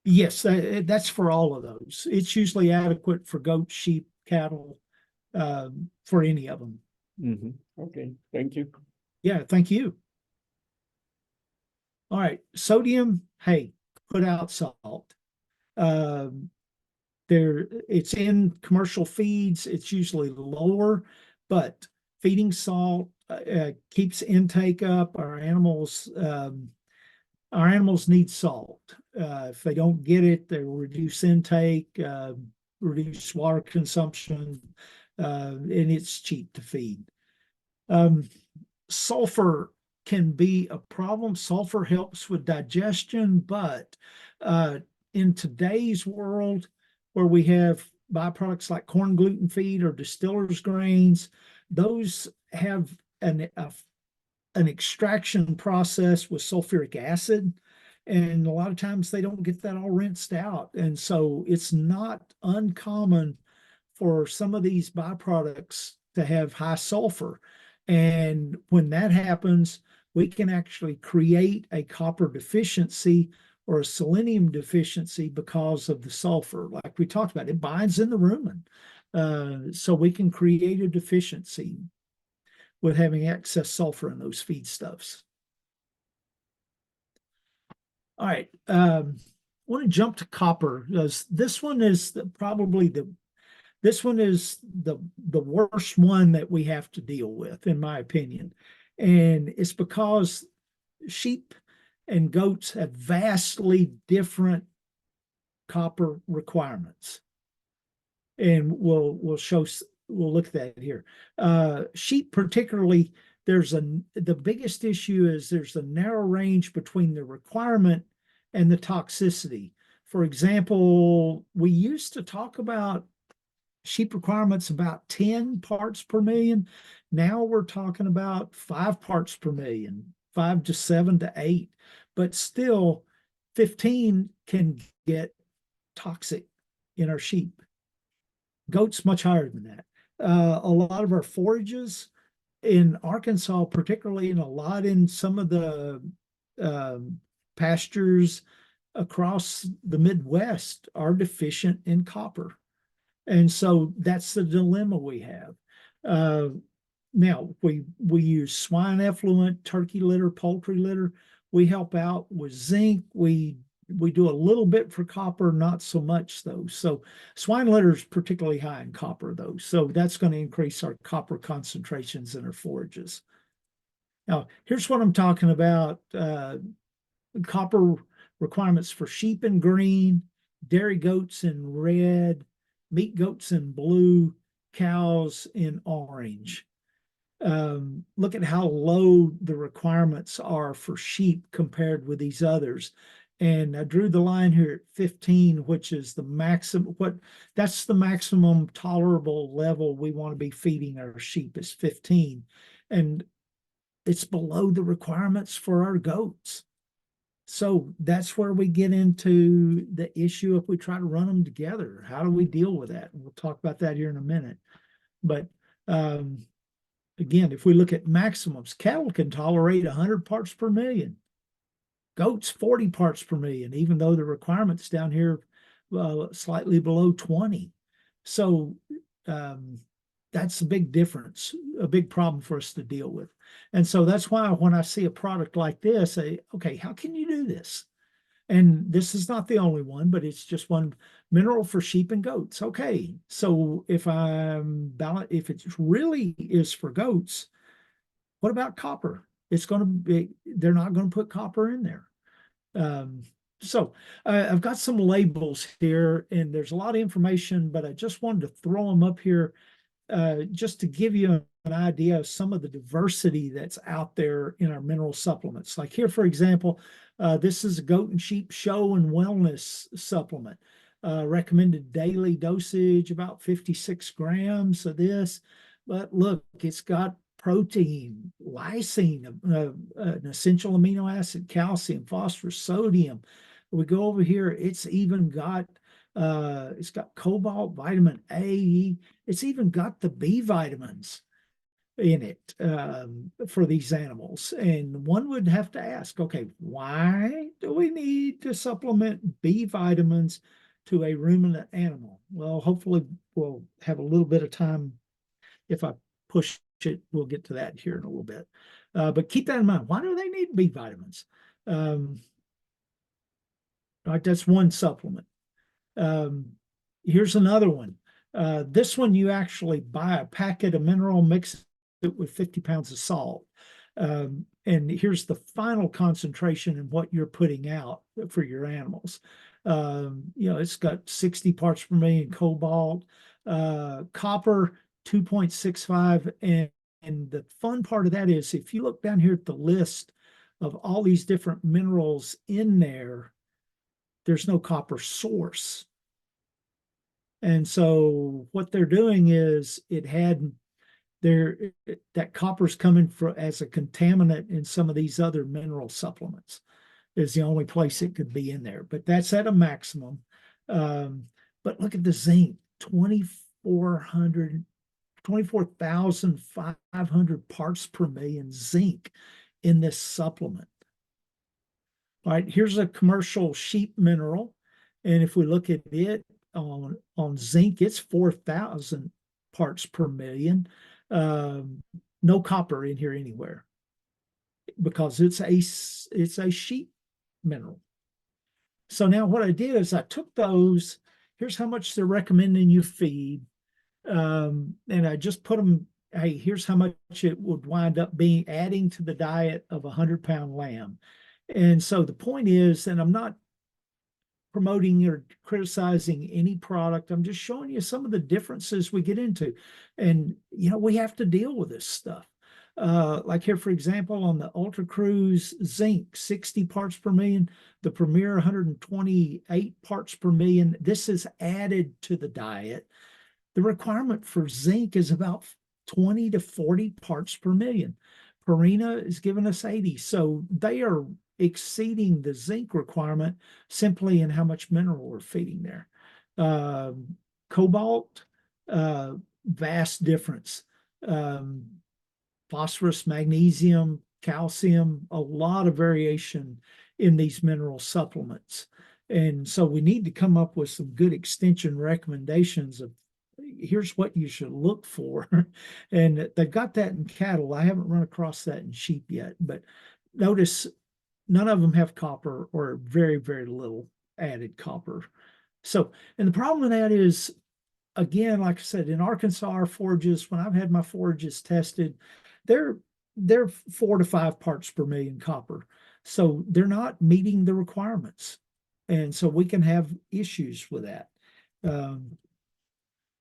Yes, that's for all of those. It's usually adequate for goats, sheep, cattle, for any of them. Okay, thank you. Yeah, thank you. All right, sodium, hey, put out salt. It's in commercial feeds. It's usually lower, but feeding salt keeps intake up. Our animals need salt. If they don't get it, they will reduce intake, reduce water consumption, and it's cheap to feed. Sulfur can be a problem. Sulfur helps with digestion, but in today's world where we have byproducts like corn gluten feed or distillers grains, those have an extraction process with sulfuric acid, and a lot of times they don't get that all rinsed out, and so it's not uncommon for some of these byproducts to have high sulfur, and when that happens, we can actually create a copper deficiency or a selenium deficiency because of the sulfur. Like we talked about, it binds in the rumen, so we can create a deficiency with having excess sulfur in those feedstuffs. All right, I want to jump to copper because this one is probably This one is the worst one that we have to deal with, in my opinion. And it's because sheep and goats have vastly different copper requirements. And we'll look at that here. Sheep particularly, the biggest issue is there's a narrow range between the requirement and the toxicity. For example, we used to talk about sheep requirements about 10 parts per million. Now we're talking about 5 parts per million, 5 to 7 to 8, but still 15 can get toxic in our sheep. Goats much higher than that. A lot of our forages in Arkansas, particularly, and a lot in some of the pastures across the Midwest, are deficient in copper. And so that's the dilemma we have. Now, we use swine effluent, turkey litter, poultry litter. We help out with zinc. We do a little bit for copper, not so much though. So swine litter is particularly high in copper though. So that's going to increase our copper concentrations in our forages. Now, here's what I'm talking about. Copper requirements for sheep in green, dairy goats in red, meat goats in blue, cows in orange. Look at how low the requirements are for sheep compared with these others. And I drew the line here at 15, which is the maximum, that's the maximum tolerable level we want to be feeding our sheep is 15. And it's below the requirements for our goats. So that's where we get into the issue if we try to run them together. How do we deal with that? We'll talk about that here in a minute. But again, if we look at maximums, cattle can tolerate 100 parts per million. Goats, 40 parts per million, even though the requirement's down here slightly below 20. So that's a big difference, a big problem for us to deal with. And so that's why when I see a product like this, I say, okay, how can you do this? And this is not the only one, but it's just one mineral for sheep and goats. Okay, so if it really is for goats, what about copper? It's going to be, they're not going to put copper in there. So I've got some labels here, and there's a lot of information, but I just wanted to throw them up here just to give you an idea of some of the diversity that's out there in our mineral supplements. Like here, for example, this is a goat and sheep show and wellness supplement. Recommended daily dosage, about 56 grams of this. But look, it's got protein, lysine, an essential amino acid, calcium, phosphorus, sodium. We go over here, it's got cobalt, vitamin A. It's even got the B vitamins in it for these animals. And one would have to ask, okay, why do we need to supplement B vitamins to a ruminant animal? Well, hopefully we'll have a little bit of time. If I push it, we'll get to that here in a little bit. But keep that in mind. Why do they need B vitamins? Right, that's one supplement. Here's another one. This one, you actually buy a packet of mineral, mix it with 50 pounds of salt. And here's the final concentration in what you're putting out for your animals. It's got 60 parts per million cobalt, copper, 2.65. And the fun part of that is if you look down here at the list of all these different minerals in there, there's no copper source. And so what they're doing is that copper's coming as a contaminant in some of these other mineral supplements is the only place it could be in there. But that's at a maximum. But look at the zinc, 24,500 parts per million zinc in this supplement. All right, here's a commercial sheep mineral. And if we look at it on zinc, it's 4,000 parts per million. No copper in here anywhere because it's a sheep mineral. So now what I did is I took those, here's how much they're recommending you feed. And I just put them, hey, here's how much it would wind up being adding to the diet of a 100-pound lamb. And so the point is, and I'm not promoting or criticizing any product, I'm just showing you some of the differences we get into. And, we have to deal with this stuff. Like here, for example, on the Ultra Cruise zinc, 60 parts per million, the Premier 128 parts per million. This is added to the diet. The requirement for zinc is about 20 to 40 parts per million. Purina is giving us 80. So they are exceeding the zinc requirement simply in how much mineral we're feeding there. Cobalt, vast difference. Phosphorus, magnesium, calcium, a lot of variation in these mineral supplements. And so we need to come up with some good extension recommendations of here's what you should look for. And they've got that in cattle. I haven't run across that in sheep yet, but notice none of them have copper or very, very little added copper. So, and the problem with that is, again, like I said, in Arkansas, our forages, when I've had my forages tested, they're 4 to 5 parts per million copper. So they're not meeting the requirements. And so we can have issues with that.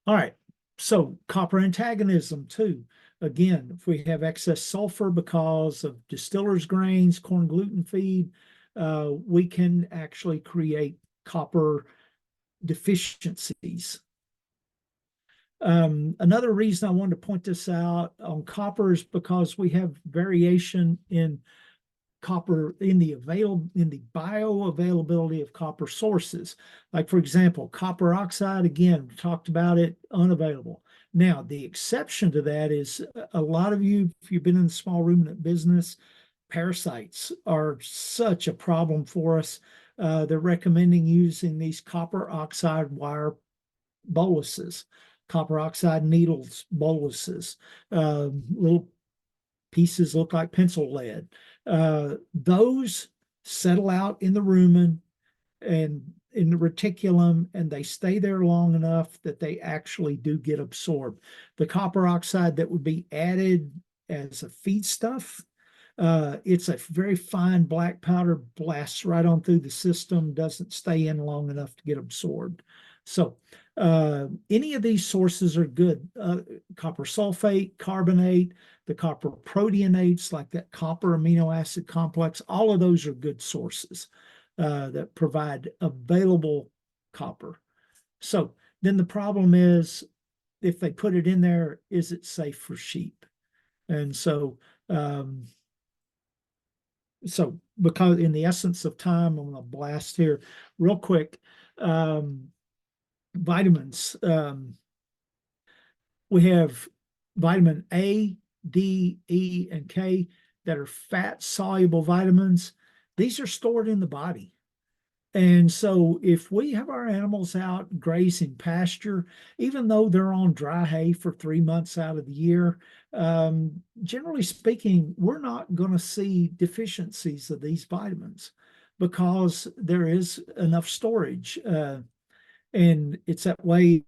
All right, so copper antagonism too. Again, if we have excess sulfur because of distillers grains, corn gluten feed, we can actually create copper deficiencies. Another reason I wanted to point this out on copper is because we have variation in copper in the bioavailability of copper sources. Like, for example, copper oxide, again, we talked about it, unavailable. Now, the exception to that is a lot of you, if you've been in the small ruminant business, parasites are such a problem for us. They're recommending using these copper oxide wire boluses, copper oxide needles boluses, little pieces look like pencil lead. Those settle out in the rumen and in the reticulum, and they stay there long enough that they actually do get absorbed. The copper oxide that would be added as a feedstuff, it's a very fine black powder, blasts right on through the system, doesn't stay in long enough to get absorbed. So any of these sources are good. Copper sulfate, carbonate, the copper proteinates like that copper amino acid complex, all of those are good sources that provide available copper. So then the problem is, if they put it in there, is it safe for sheep? And so, because in the essence of time, I'm going to blast here real quick. Vitamins. We have vitamin A, D, E, and K that are fat-soluble vitamins. These are stored in the body. And so if we have our animals out grazing pasture, even though they're on dry hay for 3 months out of the year, generally speaking, we're not going to see deficiencies of these vitamins because there is enough storage. And it's that way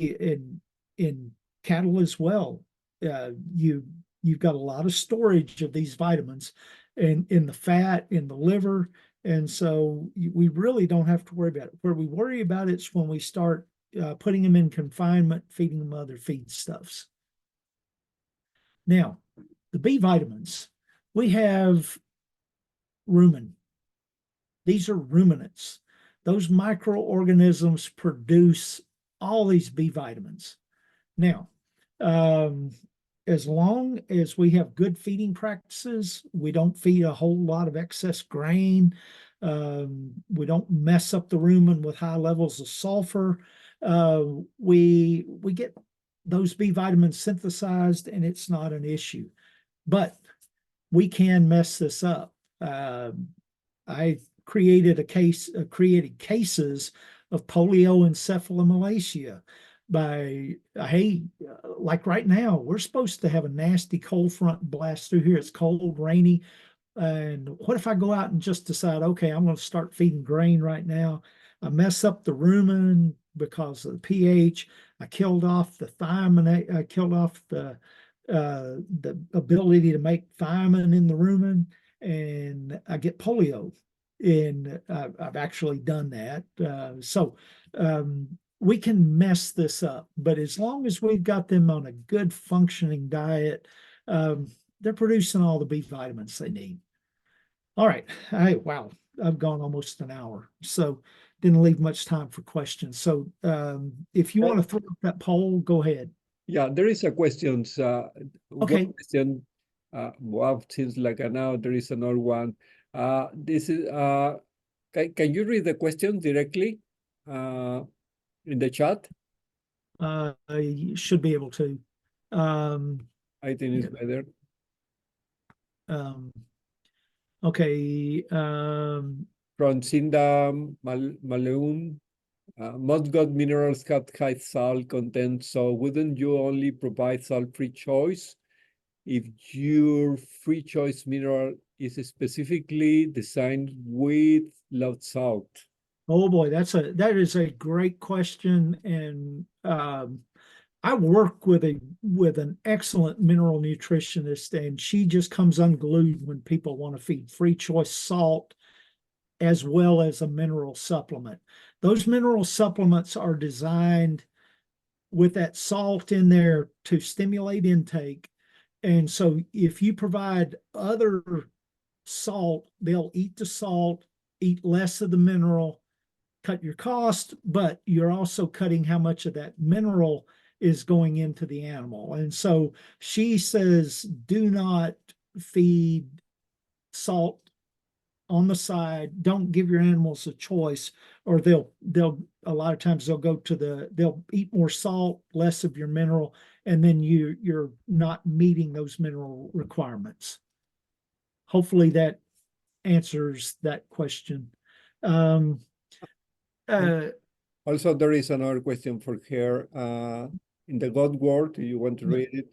in cattle as well. You've got a lot of storage of these vitamins in the fat, in the liver, and so we really don't have to worry about it. Where we worry about it's when we start putting them in confinement, feeding them other feedstuffs. Now, the B vitamins, we have rumen. These are ruminants. Those microorganisms produce all these B vitamins. Now, as long as we have good feeding practices, we don't feed a whole lot of excess grain, we don't mess up the rumen with high levels of sulfur, we get those B vitamins synthesized and it's not an issue. But we can mess this up. I created cases of polioencephalomalacia by, hey, like right now, we're supposed to have a nasty cold front blast through here. It's cold, rainy. And what if I go out and just decide, okay, I'm going to start feeding grain right now? I mess up the rumen, because of the pH. I killed off the thiamine. I killed off the ability to make thiamine in the rumen, and I get polio. And I've actually done that. So we can mess this up, but as long as we've got them on a good functioning diet, they're producing all the B vitamins they need. All right. Wow. I've gone almost an hour, so didn't leave much time for questions. So if you want to throw up that poll, go ahead. Yeah, there is a question. Okay. One question. Wow, seems like an hour. There is another one. This is. Can you read the question directly in the chat? You should be able to. I think it's better. Okay. From Cinda Maleun, most gut minerals have high salt content, so wouldn't you only provide salt-free choice if your free choice mineral is specifically designed with low salt? Oh boy, that is a great question, and I work with an excellent mineral nutritionist, and she just comes unglued when people want to feed free choice salt as well as a mineral supplement. Those mineral supplements are designed with that salt in there to stimulate intake. And so if you provide other salt, they'll eat the salt, eat less of the mineral, cut your cost, but you're also cutting how much of that mineral is going into the animal. And so she says, do not feed salt on the side. Don't give your animals a choice, or they'll a lot of times they'll eat more salt, less of your mineral, and then you're not meeting those mineral requirements. Hopefully that answers that question. Also, there is another question for her. In the gut world, do you want to read it?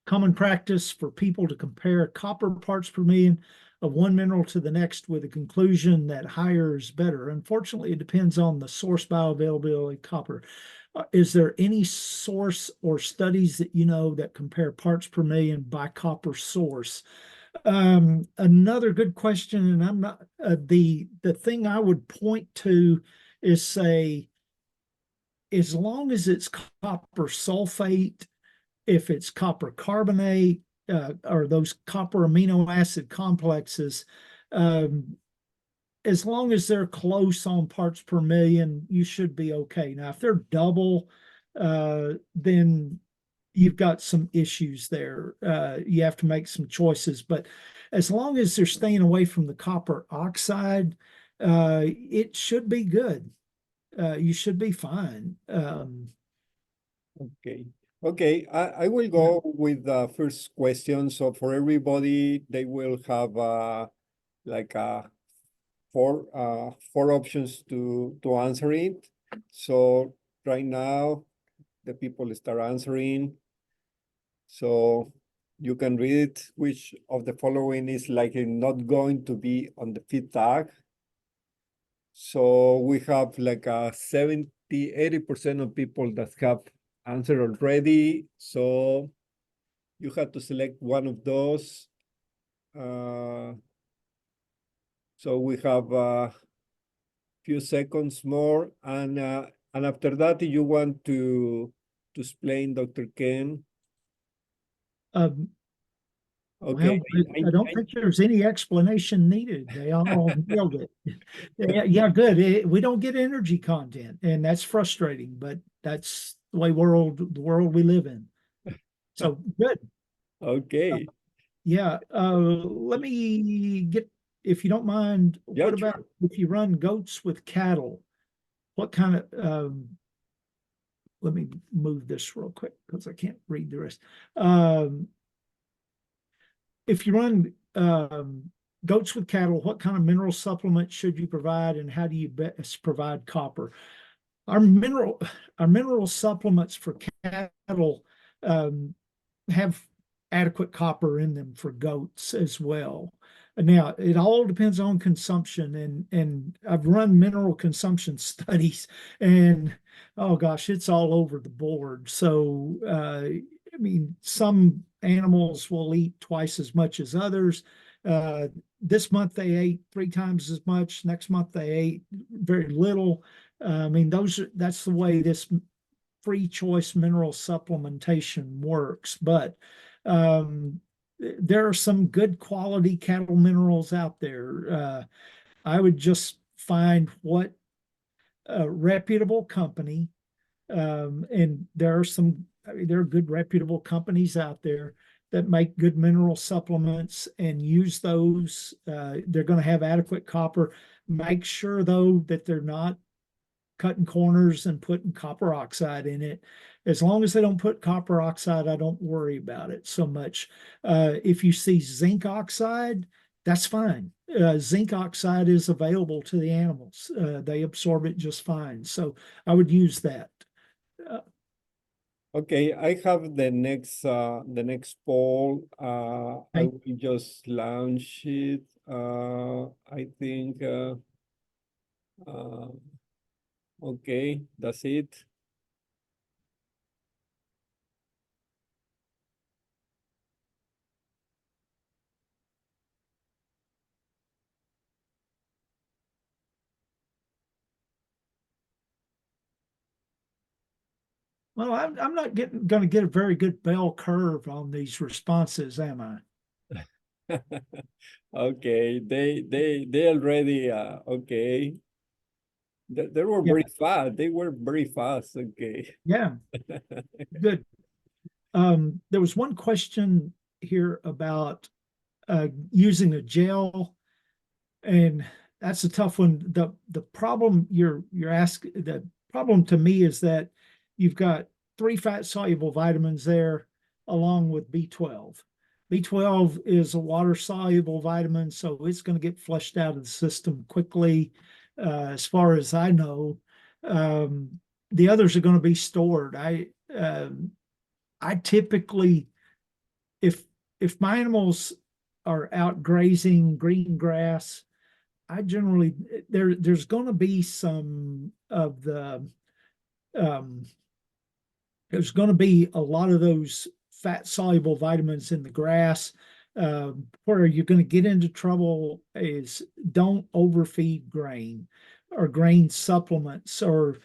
Common practice for people to compare copper parts per million of one mineral to the next with the conclusion that higher is better. Unfortunately, it depends on the source bioavailability of copper. Is there any source or studies that you know that compare parts per million by copper source? Another good question, and I'm not the thing I would point to is say, as long as it's copper sulfate, if it's copper carbonate, or those copper amino acid complexes, as long as they're close on parts per million, you should be okay. Now, if they're double, then you've got some issues there. You have to make some choices, but as long as they're staying away from the copper oxide, it should be good. You should be fine. Okay. Okay, I will go with the first question. So for everybody, they will have like four options to answer it. So right now, the people start answering. So you can read which of the following is likely not going to be on the feed tag. So we have like 70–80% of people that have answered already. So you have to select one of those. So we have a few seconds more, and after that, you want to explain, Dr. Ken. Okay. Well, I don't think there's any explanation needed. They all nailed it. Yeah, good. We don't get energy content, and that's frustrating, but that's the way the world we live in. So good. Okay. Yeah. Let me get, if you don't mind, Yeah, what about if you run goats with cattle? What kind of let me move this real quick because I can't read the rest. If you run goats with cattle, what kind of mineral supplement should you provide, and how do you best provide copper? Our mineral supplements for cattle have adequate copper in them for goats as well. Now, it all depends on consumption, and I've run mineral consumption studies, and oh gosh, it's all over the board. So, I mean, some animals will eat twice as much as others. This month they ate 3 times as much. Next month they ate very little. I mean, that's the way this free choice mineral supplementation works. But there are some good quality cattle minerals out there. I would just find what a reputable company, and there are some, I mean, there are good reputable companies out there that make good mineral supplements and use those. They're going to have adequate copper. Make sure though that they're not cutting corners and putting copper oxide in it. As long as they don't put copper oxide, I don't worry about it so much. If you see zinc oxide, that's fine. Zinc oxide is available to the animals. They absorb it just fine. So I would use that. Okay, I have the next poll. I Okay. will just launch it. I think okay, that's it. Well, I'm not going to get a very good bell curve on these responses, am I? Okay, they already okay. They were Yeah. very fast. They were very fast. Okay. Yeah, good. There was one question here about using a gel, and that's a tough one. The problem you're asking, the problem to me is that you've got 3 fat-soluble vitamins there along with B12. B12 is a water-soluble vitamin, so it's going to get flushed out of the system quickly, as far as I know. The others are going to be stored. I typically, if my animals are out grazing green grass, I generally there's going to be some of the there's going to be a lot of those fat soluble vitamins in the grass. Where you're going to get into trouble is don't overfeed grain or grain supplements or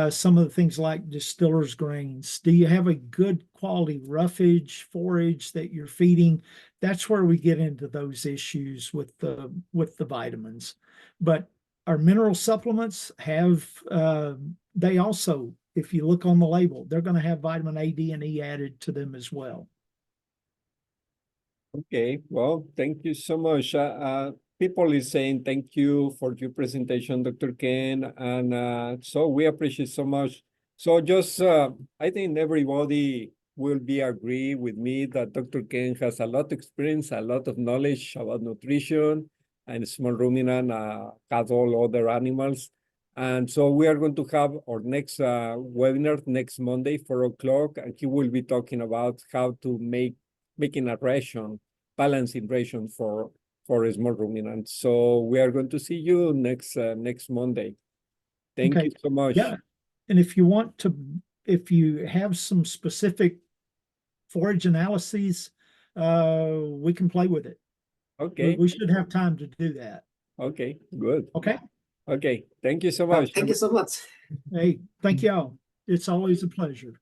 some of the things like distillers grains. Do you have a good quality roughage forage that you're feeding? That's where we get into those issues with the vitamins. But our mineral supplements have they also, if you look on the label, they're going to have vitamin A, D, and E added to them as well. Okay, well, thank you so much. People is saying thank you for your presentation, Dr. Ken, and so we appreciate so much. So just, I think everybody will be agree with me that Dr. Ken has a lot of experience, a lot of knowledge about nutrition and small ruminant, cattle, other animals. And so we are going to have our next webinar next Monday, 4 o'clock, and he will be talking about how to making a ration, balancing ration for small ruminants. So we are going to see you next Monday. Thank you so much. Yeah. And if you want to, if you have some specific forage analyses, we can play with it. Okay. We should have time to do that. Okay, good. Okay. Okay, thank you so much. Thank you so much. Hey, thank y'all. It's always a pleasure.